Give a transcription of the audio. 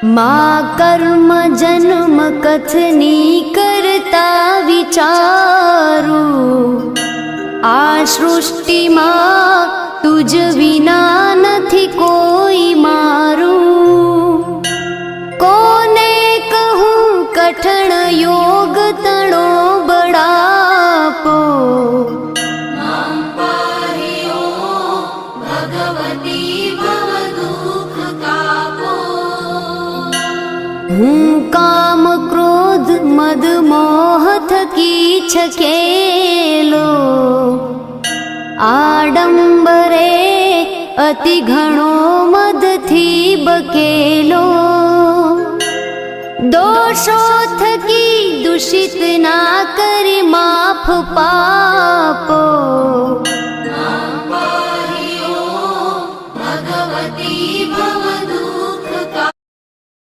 मा કર્મ જન્મ કથની કરતા વિચારું, આ સૃષ્ટિમાં તુજ વિના નથી કોઈ મારું. કોને કહું કઠણ યોગ તણો બળાપો, હું કામ ક્રોધ મદ મોહ થકી છકેલો, આડંબરે અતિ ઘણો મદથી બકેલો. દોષો થકી દૂષિત ના કરી માફ પાપો,